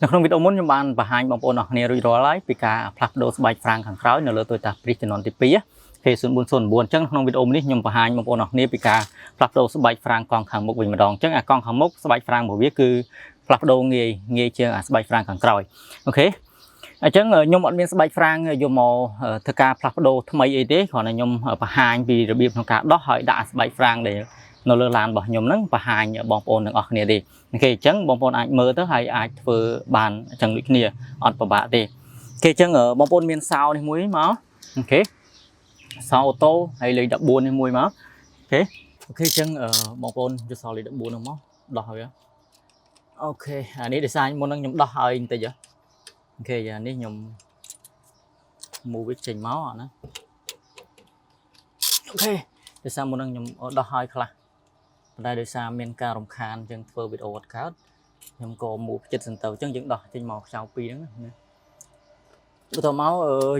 ក្នុងវីដេអូមុនខ្ញុំបានបង្ហាញបងប្អូនអរគ្នារួចរាល់ហើយពីការផ្លាស់ប្ដូរស្បែកហ្វ្រាំងខាងក្រោយនៅលើ Toyota Prius ជំនាន់ទី2 K0409 អញ្ចឹងក្នុងវីដេអូនេះខ្ញុំបង្ហាញបងប្អូនអរគ្នាពីការផ្លាស់ប្ដូរស្បែកហ្វ្រាំងកង់ខាងមុខវិញម្ដងអញ្ចឹងអាកង់ខាងមុខស្បែកហ្វ្រាំងរបស់វាគឺផ្លាស់ប្ដូរងាយជាងអាស្បែកហ្វ្រាំងខាងក្រោយអូខេអញ្ចឹងខ្ញុំអត់មានស្បែកហ្វ្រាំងយកមកធ្វើការផ្លាស់ប្ដូរថ្មីអីទេគ្រាន់តែខ្ញុំបង្ហាញពីរបៀបក្នុងការដោះហើយដាក់ស្បែកហ្វ្រាំងដែលនៅលើឡានរបស់ខ្ញុំហ្នឹងបង្ហាញបងប្អូនទាំងអស់គ្នាទេអូខេអញ្ចឹងបងប្អូនអាចមើលទៅហើយអាចធ្វើបានអញ្ចឹងដូចគ្នាអត់ពិបាកទេអូខេអញ្ចឹងបងប្អូនមានសោនេះមួយមកអូខេសោអូតូហើយលេខ14នេះមួយមកអូខេអញ្ចឹងបងប្អូនយកសោលេខ14ហ្នឹងមកដោះហើយអូខេអានេះដោយសារមុនហ្នឹងខ្ញុំដោះហើយបន្តិចអូខេអានេះខ្ញុំmove វាចេញមកអាណាអូខេដោយសារមុនហ្នឹងខ្ញុំដោះហើយខ្លះប៉ុន្តែដោយសារមានការរំខានអញ្ចឹងធ្វើវីដេអូអត់កើតខ្ញុំក៏ move ចិត្តសិនទៅអញ្ចឹងយើងដោះចេញមកខ្ចៅ2ហ្នឹងណាបន្ទាប់មក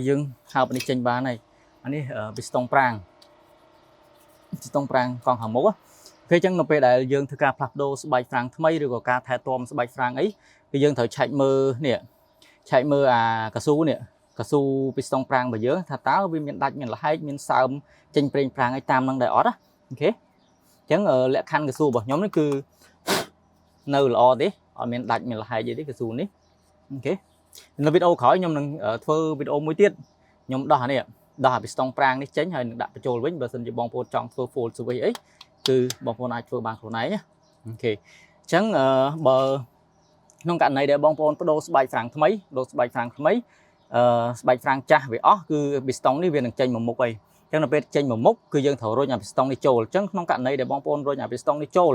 យើងហើបនេះចេញបានហើយអានេះពីស្ទង់ប្រាំងកង់ខាងមុខគេអញ្ចឹងនៅពេលដែលយើងធ្វើការផ្លាស់ប្ដូរស្បែកហ្វ្រាំងថ្មីឬក៏ការថែទាំស្បែកហ្វ្រាំងអីគឺយើងត្រូវឆែកមើលនេះឆែកមើលអាកស៊ូនេះកស៊ូពីស្ទង់ប្រាំងរបស់យើងថាតើវាមានដាច់មានលហែកមានសើមចេញប្រេងប្រាំងអីតាមនឹងដែរអត់ណាអូខេអញ្ចឹងលក្ខខណ្ឌកស៊ូរបស់ខ្ញុំនេះគឺនៅល្អទេអត់មានដាច់មានលហែកអីទេកស៊ូនេះអូខេនៅវីដេអូក្រោយខ្ញុំនឹងធ្វើវីដេអូមួយទៀតខ្ញុំដោះអានេះដោះពីស្ទង់ប្រាំងនេះចេញហើយនឹងដាក់បញ្ចូលវិញបើសិនជាបងប្អូនចង់ធ្វើ full switch អីគឺបងប្អូនអាចធ្វើបានខ្លួនឯងណាអូខេអញ្ចឹងបើក្នុងករណីដែលបងប្អូនបដូរស្បែកហ្វ្រាំងថ្មីស្បែកហ្វ្រាំងថ្មីស្បែកហ្វ្រាំងចាស់វាអស់គឺពីស្ទង់នេះវានឹងចេញមកមុខអីអញ្ចឹងនៅពេលចេញមកមុខគឺយើងត្រូវរុញអាពីស្ទង់នេះចូលអញ្ចឹងក្នុងករណីដែលបងប្អូនរុញអាពីស្ទង់នេះចូល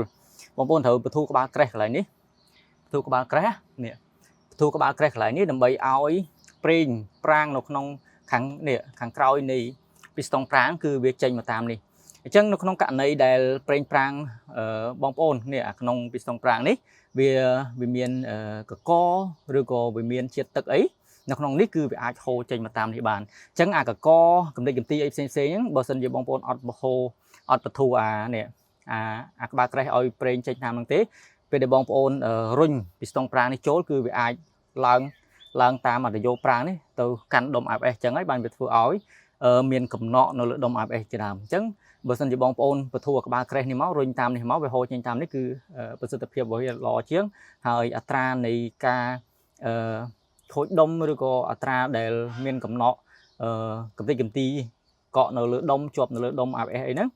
បងប្អូនត្រូវបទូក្បាលក្រេះកន្លែងនេះបទូក្បាលក្រេះនេះបទូក្បាលក្រេះកន្លែងនេះដើម្បីឲ្យប្រេងប្រាំងនៅក្នុងខាងនេះខាងក្រោយនៃពីស្ទង់ប្រាំងគឺវាចេញមកតាមនេះអញ្ចឹងនៅក្នុងករណីដែលប្រេងប្រាំងបងប្អូននេះអាក្នុងពីស្ទង់ប្រាំងនេះវាមានកកឬក៏វាមានជាតិទឹកអីនៅក្នុងនេះគឺវាអាចហូរចេញមកតាមនេះបានអញ្ចឹងអាកកកំទេចកំទីអីផ្សេងហ្នឹងបើសិនជាបងប្អូនអត់បហូរអត់បធូអានេះអាក្បាលក្រេះឲ្យប្រេងចេញតាមហ្នឹងទេពេលដែលបងប្អូនរុញពីស្ទង់ប្រាំងនេះចូលគឺវាអាចឡើងតាមអារយោប្រាំងនេះទៅកាន់ដុំ ABS អញ្ចឹងហើយបានវាធ្វើឲ្យមានកំណកនៅលើដុំ ABS ជាដើមអញ្ចឹងបើសិនជាបងប្អូនបធូក្បាលក្រេះនេះមករុញតាមនេះមកវាហូរចេញតាមនេះគឺប្រសិទ្ធភាពរបស់វាល្អជាងហើយអត្រានៃការខូចដុំឬក៏អត្រាដែលមានកំណកកំទេចកំទីកក់នៅលើដុំជាប់នៅលើដុំ ABS អីហ្នឹង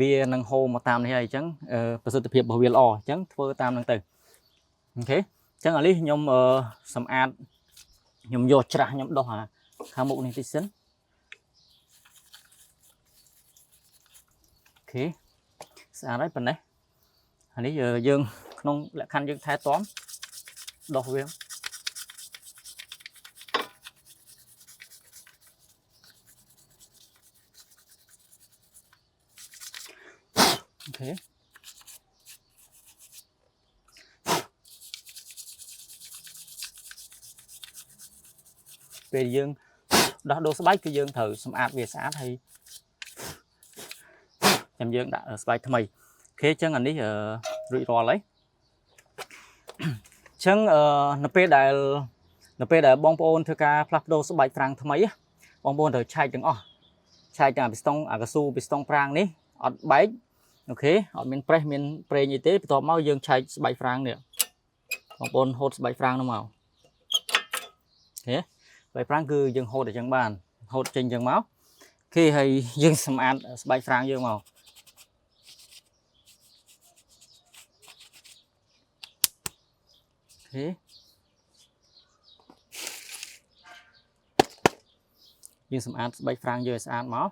វានឹងហូរមកតាមនេះហើយអញ្ចឹងប្រសិទ្ធភាពរបស់វាល្អអញ្ចឹងធ្វើតាមហ្នឹងទៅអូខេអញ្ចឹងឥឡូវខ្ញុំសម្អាតខ្ញុំយកច្រាស់ខ្ញុំដោះអាខាងមុខនេះតិចសិនអូខេស្អាតហើយប៉ុណ្ណេះអានេះយើងក្នុងលក្ខខណ្ឌយើងថែទាំដោះវាអូខេពេលយើងដោះដូរស្បែកគឺយើងត្រូវសម្អាតវាស្អាតហើយចាំយើងដាក់ស្បែកថ្មីអូខេអញ្ចឹងអានេះរួចរាល់ហើយអញ្ចឹងនៅពេលដែលបងប្អូនធ្វើការផ្លាស់ប្ដូរស្បែកហ្វ្រាំងថ្មីបងប្អូនត្រូវឆែកទាំងអស់ឆែកទាំងពីស្ទង់អាកស៊ូពីស្ទង់ប្រាំងនេះអត់បែកអូខេអត់មានប្រេះមានប្រេងអីទេបន្ទាប់មកយើងឆែកស្បែកហ្វ្រាំងនេះបងប្អូនហូតស្បែកហ្វ្រាំងនោះមកអូខេស្បែកហ្វ្រាំងគឺយើងហូតអញ្ចឹងបានហូតចេញអញ្ចឹងមកអូខេហើយយើងសម្អាតស្បែកហ្វ្រាំងយើងមកអូខេយើងសម្អាតស្បែកហ្វ្រាំងយើងឲ្យស្អាតមក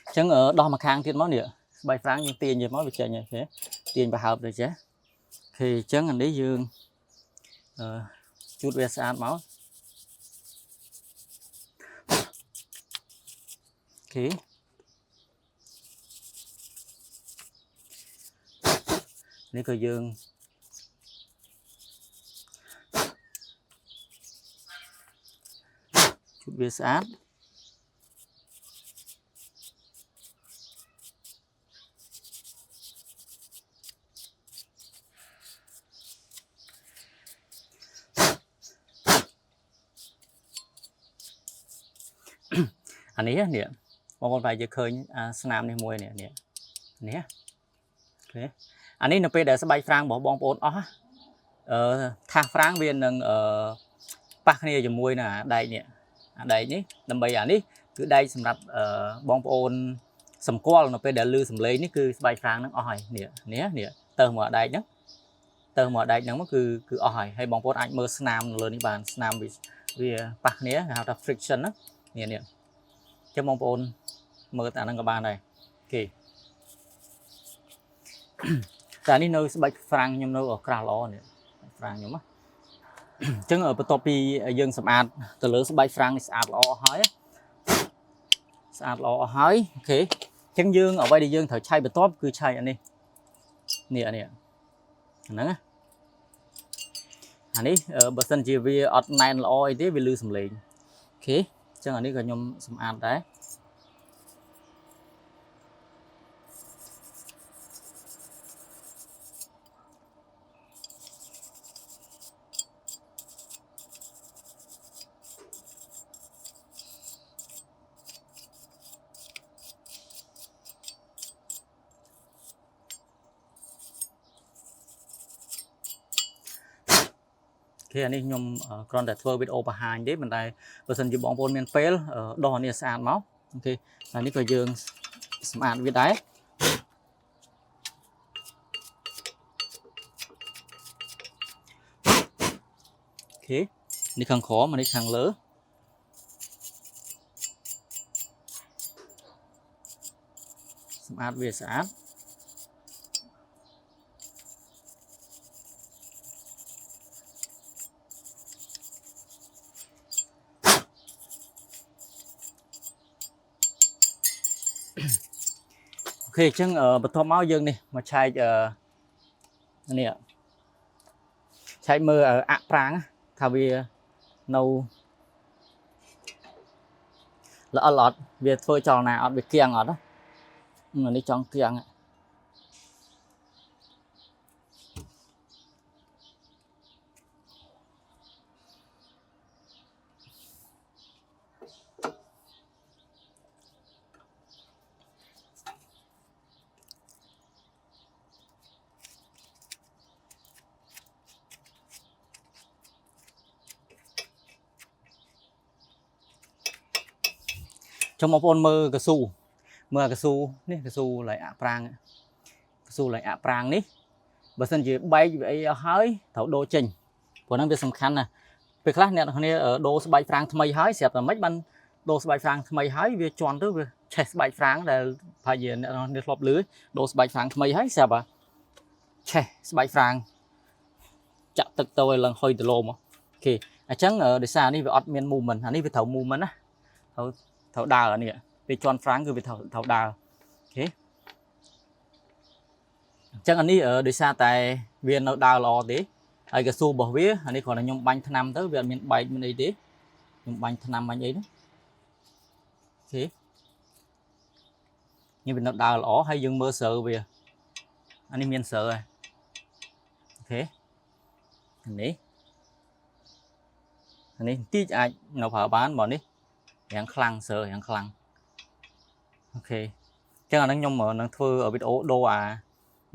អញ្ចឹងដោះមកខាងទៀតមកនេះស្បែកហ្វ្រាំងយើងទាញយកមកវាចេញហើយអូខេទាញប្រហើបទៅចេះអូខេអញ្ចឹងអានេះយើងជូតវាស្អាតមកអូខេនេះក៏យើងជូតវាស្អាត อันนี้เนี่ยบางคนไปจะเคยสนามในมวยเนี่ยเนี่ยอันนี้nóไปđểสบายฟรังบอกบองโอนอ๋อทางฟรังเวียนหนึ่งปักเนี่ยจะมวยน่ะได้เนี่ยได้นี่นำไปอันนี้คือได้สำหรับบองโอนสมควรnóไปđểลือสำเลยนี่คือสบายฟรังนั่งอ๋อยเนี่ยเติมหัวได้เนาะเติมหัวได้นั่นก็คืออ๋อยให้บองโอนอัดมือสนามเลยนี่บานสนามvìปักเนี่ยนะครับ friction นะเนี่ยcho bongโอนมือแต่นั่งกับบ้านđây ok แต่นี่នៅស្បែកហ្វ្រាំងខ្ញុំនៅក្រាស់ល្អនេះហ្វ្រាំងខ្ញុំណាអញ្ចឹងបន្ទាប់ពីយើងសម្អាតទៅលើស្បែកហ្វ្រាំងនេះស្អាតល្អហើយអូខេអញ្ចឹងយើងអ្វីដែលយើងត្រូវឆៃបន្ទាប់គឺឆៃអានេះហ្នឹងអានេះបើសិនជាវាអត់ណែនល្អអីទេវាលឺសំឡេងអូខេអញ្ចឹងអានេះក៏ខ្ញុំសម្អាតដែរអានេះខ្ញុំគ្រាន់តែធ្វើវីដេអូបង្ហាញទេប៉ុន្តែបើសិនជាបងប្អូនមានពេលដោះអានេះស្អាតមកអូខេហើយនេះក៏យើងសម្អាតវាដែរអូខេនេះខាងក្រោមនេះខាងលើសម្អាតវាស្អាតអូខេអញ្ចឹងបន្ទាប់មកយើងនេះមកឆែកនេះឆែកមើលអាក់ប្រាំងថាវានៅល្អអត់វាធ្វើចលនាអត់វាគៀងអត់នេះចង់គៀងtrong một con mơ cà suនេះកស៊ូឡៃអាប្រាំងកស៊ូឡៃអាប្រាំងនេះបើសិនជាបែកវាអីហើយត្រូវដូរចេញព្រោះហ្នឹងវាសំខាន់ណាស់ពេលខ្លះអ្នកនរគ្នាដូរស្បែកហ្វ្រាំងថ្មីហើយស្រាប់តែមិនបានដូរស្បែកហ្វ្រាំងថ្មីហើយវាជន់ទៅវាឆេះស្បែកហ្វ្រាំងដែលប្រហែលជាអ្នកនរគ្នាធ្លាប់លឺដូរស្បែកហ្វ្រាំងថ្មីហើយស្រាប់តែឆេះស្បែកហ្វ្រាំងចាក់ទឹកទៅឲ្យឡើងហុយដលោមកអូខេអញ្ចឹងដោយសារនេះវាអត់មាន movement អានេះវាត្រូវ movement ណាត្រូវដើរអានេះពេលជន់ហ្វ្រាំងគឺវាត្រូវដើរអូខេអញ្ចឹងអានេះដោយសារតែវានៅដើរល្អទេហើយកស៊ូរបស់វាអានេះគ្រាន់តែខ្ញុំបាញ់ថ្នាំទៅវាអត់មានបែកមានអីទេខ្ញុំបាញ់ថ្នាំបាញ់អីហ្នឹងអូខេនេះវានៅដើរល្អហើយយើងមើលស្រូវវាអានេះមានស្រូវហើយអូខេអានេះតិចអាចនៅប្រើបានបើនេះរាងខ្លាំងស្រូវរាងខ្លាំងអូខេអញ្ចឹងអាហ្នឹងខ្ញុំនឹងធ្វើវីដេអូដូរអា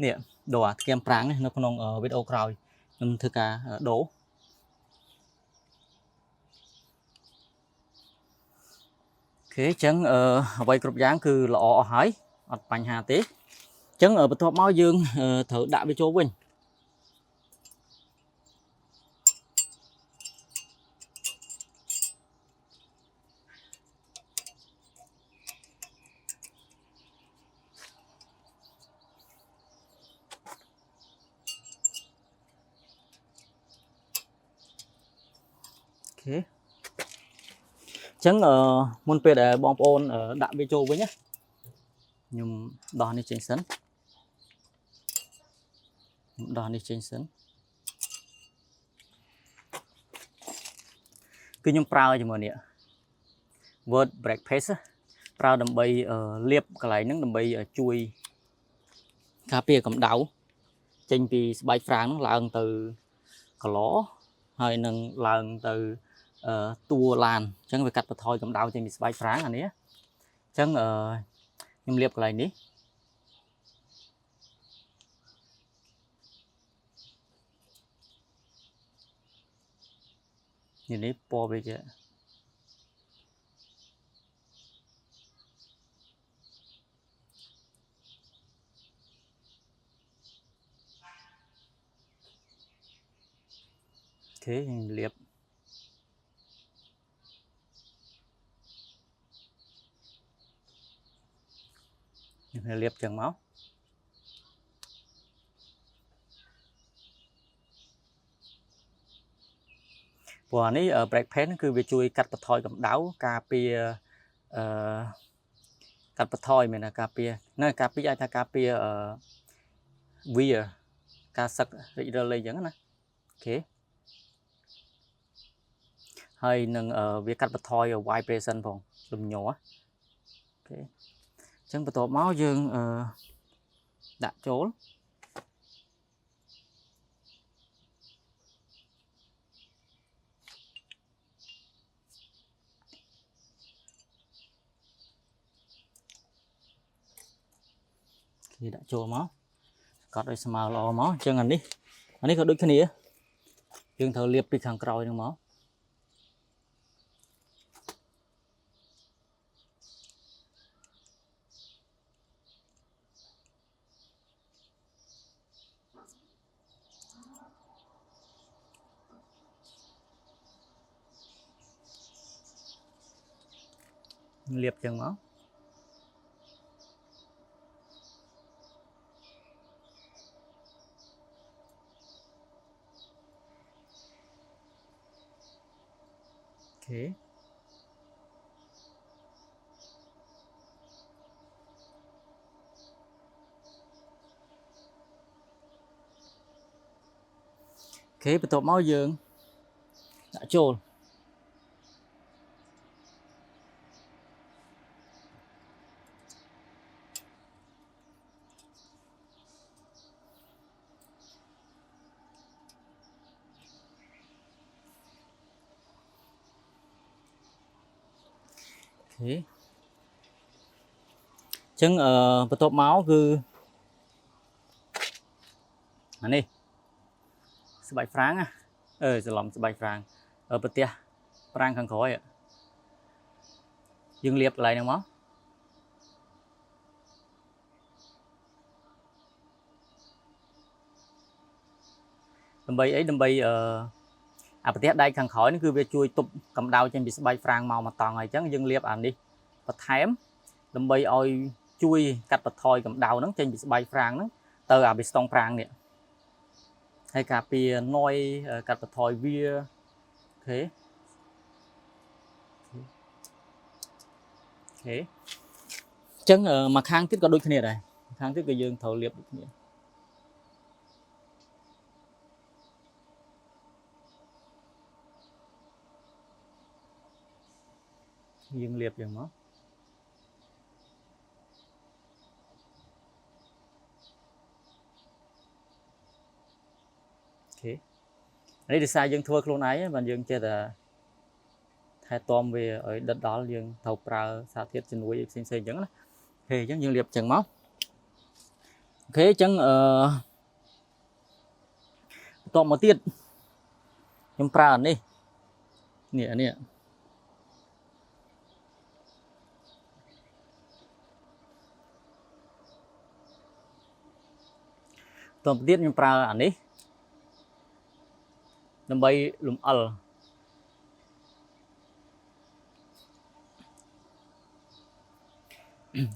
នេះដូរអាស្គៀមប្រាំងនៅក្នុងវីដេអូក្រោយខ្ញុំធ្វើការដូរអូខេអញ្ចឹងអ្វីគ្រប់យ៉ាងគឺល្អអស់ហើយអត់បញ្ហាទេអញ្ចឹងបន្ទាប់មកយើងត្រូវដាក់វាចូលវិញអូខេអញ្ចឹងមុនពេលដែលបងប្អូនដាក់វាចូលវិញណាខ្ញុំដោះនេះចេញសិនគឺខ្ញុំប្រើជាមួយនេះ Word Break Paste ប្រើដើម្បីលាបកន្លែងហ្នឹងដើម្បីជួយការពារកម្ដៅចេញពីស្បែកហ្វ្រាំងហ្នឹងឡើងទៅកឡហើយនឹងឡើងទៅតួឡានអញ្ចឹងវាកាត់បន្ថយកម្ដៅចេញពីស្បែកហ្វ្រាំងអានេះ Chẳng nhưng liệp cái này ní nhìn ní po bây giờ thế liệp liệp chẳng máu và ní ở break pen cứ về chui cắt bật thoi cầm đáo cà pia cắt bật thoi mình là cà pia nơi cà pia ta cà pia vía cà sặc rồi lấy giống này ok hay nâng việc cắt bật thoi ở wide present phòng lùm nhỏ ok chẳng bật thoi máu dương đã trốn khi đã trốn máu có đôi smile lo máu chân anh đi có đôi cái này dương thợ liệp đi thằng còi nữa máu liệp chân máu ok ok bắt đầu máu dương đã trốn thế chân bắt đầu máu cứ anh đi bài pháng àจะlàm bài pháng ở bờ tia pháng khăn khói ạ dương liệp lại nè máu đầm bay ấy đầm bay bờ tia đây khăn khói nó cứ về chui tụp cầm đao trên bị bài pháng màu mà toàn này chẳng dương liệp anh đi và thém đầm bay oi chui cắt bật thoi cầm đao nó trên bị bài pháng nó từ bị stong pháng nè hay cà pia noi cắt bật thoi vía thế thế chân mà khang tiếp có đôi khi này khang tiếp cái dương thầu liệp được dương liệp dừng nó ok đây thì sai dương thua luôn ấy bạn dương chơi là thay tom về ở đất đó dương thầu pra sa thiết trên núi sinh xây giống thì giống dương liệp chẳng máu ok chẳng tom một tiết nhưng pra đi nè tom tiết nhưng pra đi đâm bay lùm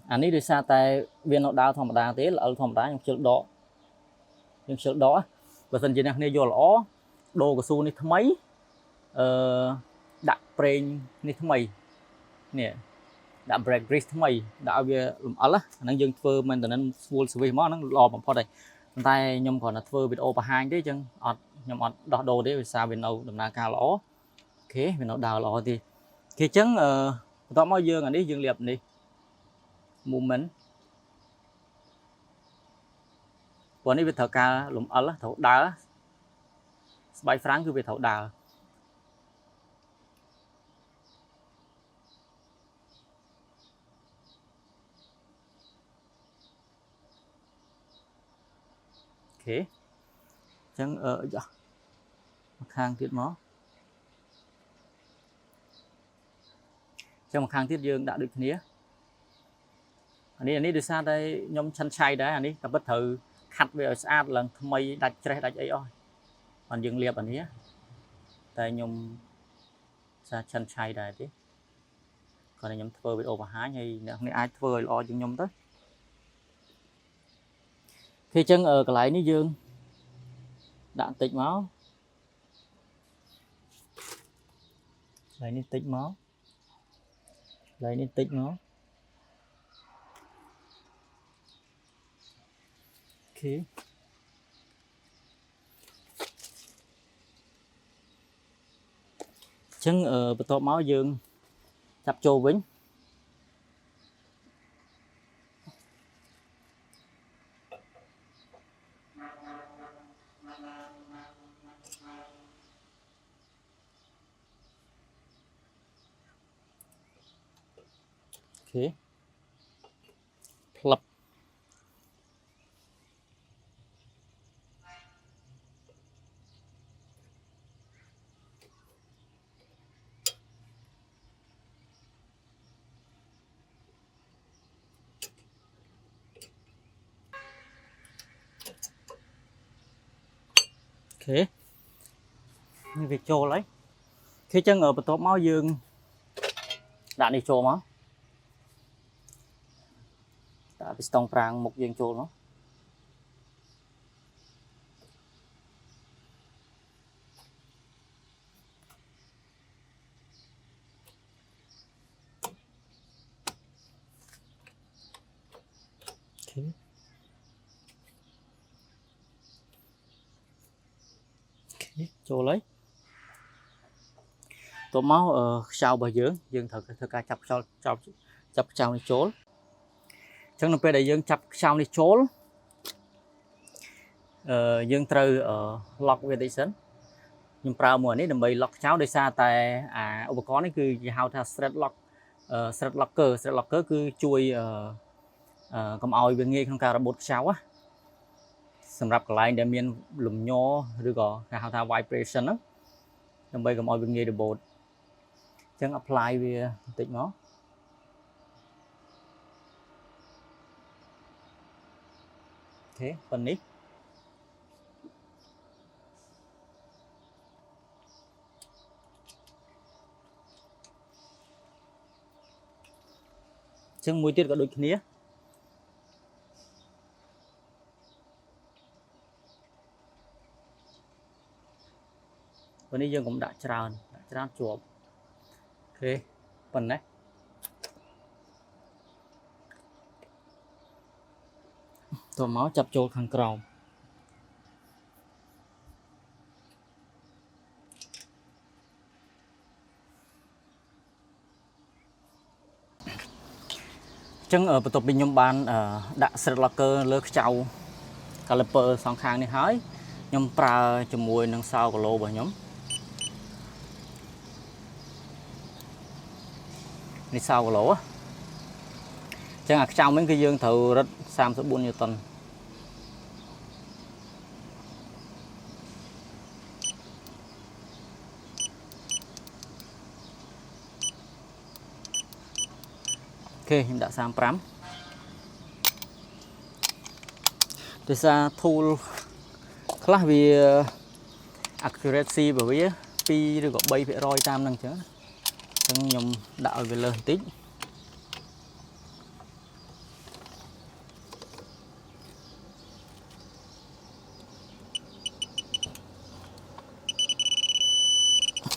anh ấy đi xa tại viên nó đau thòng đá thế là thòng đá nhưng trước đó và dần dần này vô lõ đồ của su này thấm mấy đã brain này thấm mấy nè đã break grease thấm mấy đã về á năng dương phơ mình từ nên full service món nó lò bằng phò đây tay nhom còn là phơ bị over hai đấy chân nhom đo đồ đấy vì sao bên đâu đầm na cao lõ ok bên nó đào lõ thì khi chấn tao mới dương anh đi dương liệp đi moment còn đi về thợ ca lùm thợ đá bài phán cứ về thợ đá khế chẳng dạ một khang tiết mó trong một khang tiết dương đã được nhé anh đi được xa đây nhóm chân chay đấy anh đi tập bất thử khát về ở xa lần mây đặt tre đặt ấy oi còn dương liệp anh nhé tại nhóm xa chân chay đấy chứ còn là nhóm thơ với ô và há như này ai thơ lo cho nhóm tới khi chân ở cái lại ní dương đạn tịch máu lấy ní tịch máu lấy ní tịch máu ok chân ở bờ tọt máu dương chập trồ vĩnh ok lập ok như việc trồ lấy khi chân ở bờ tọt máu dương đạn đi trồ máu đã bị stong prang một dương trồ nó okay. Okay. Trồ lấy tổ máu ở sau bờ dương thật ca chập sau đi chốn chẳng là đại dương chập sau đi chốn dương từ ở lock ventilation nhưng prao mùa này đầm bầy lock cháo đi xa tạiอุปกรณ์นี่คือ how to thread locker คือช่วยกำเอาไปงี้ក្នុងការរបត់ខ្យល់សម្រាប់កន្លែងដែលមានលំញឬក៏គេហៅថា vibration ហ្នឹងដើម្បីកុំឲ្យវាងាយរបត់អញ្ចឹង apply វាបន្តិចមកអូខេប៉ុណ្នេះអញ្ចឹងមួយទៀតក៏ដូចគ្នាวันนี้យើងកុំដាក់ច្រើនជាប់អូខេប៉ុណ្ណេះតោះមកចាប់ចូលខាងក្រោមអញ្ចឹងបន្ទាប់ពីខ្ញុំបានដាក់ thread locker លើខ្ចៅ caliper សងខាងនេះហើយខ្ញុំប្រើជាមួយនឹងសោគីឡូរបស់ខ្ញុំនេះសោគីឡូអញ្ចឹងអាខ្ចៅមិញគឺយើងត្រូវរឹត34ញូតុនអូខេខ្ញុំដាក់35ដោយសារ tool ខ្លះវា accuracy របស់វា2ឬក៏3% តាមហ្នឹងអញ្ចឹងខ្ញុំដាក់ឲ្យវាលើសបន្តិច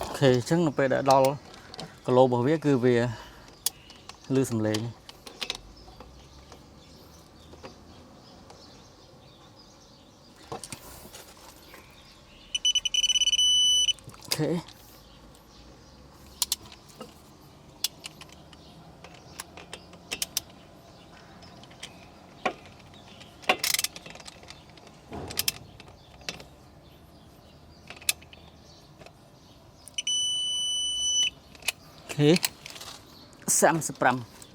អូខេអញ្ចឹងនៅពេលដែលដល់គីឡូរបស់វាគឺវាលឺសំឡេងអូខេ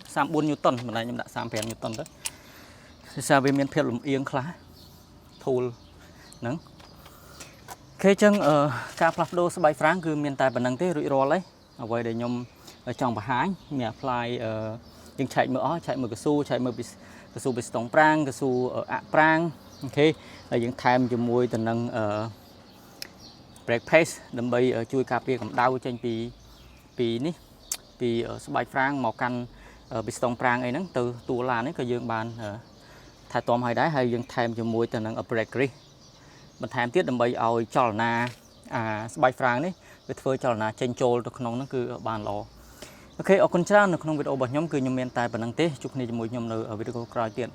34ញូតុនមិនដែរខ្ញុំដាក់35ញូតុនទៅដោយសារវាមានភាពលំអៀងខ្លះ tool ហ្នឹងគេចឹងការផ្លាស់ប្ដូរស្បែកហ្វ្រាំងគឺមានតែប៉ុណ្្នឹងទេរួចរាល់ហើយអ្វីដែលខ្ញុំចង់បង្ហាញមាន apply យើងឆែកមើលអស់ឆែកមើលកស៊ូឆែកមើលពីកស៊ូពីស្ទង់ប្រាំងកស៊ូអាក់ប្រាំងអូខេហើយយើងថែមជាមួយទៅនឹងbrake paste ដើម្បីជួយការពារកម្ដៅចេញពីនេះពីស្បែកហ្វ្រាំងមកកាន់ពីស្ទង់ប្រាំងអីហ្នឹងទៅទួលឡាននេះក៏យើងបានថែទាំឲ្យដែរហើយយើងថែមជាមួយទៅនឹង brake grease បន្ថែមទៀតដើម្បីឲ្យចលនាស្បែកហ្វ្រាំងនេះវាធ្វើចលនាចេញចូលទៅក្នុងហ្នឹងគឺបានល្អអូខេអរគុណច្រើននៅក្នុងវីដេអូរបស់ខ្ញុំគឺខ្ញុំមានតែប៉ុណ្្នឹងទេជួបគ្នាជាមួយខ្ញុំនៅវីដេអូក្រោយទៀត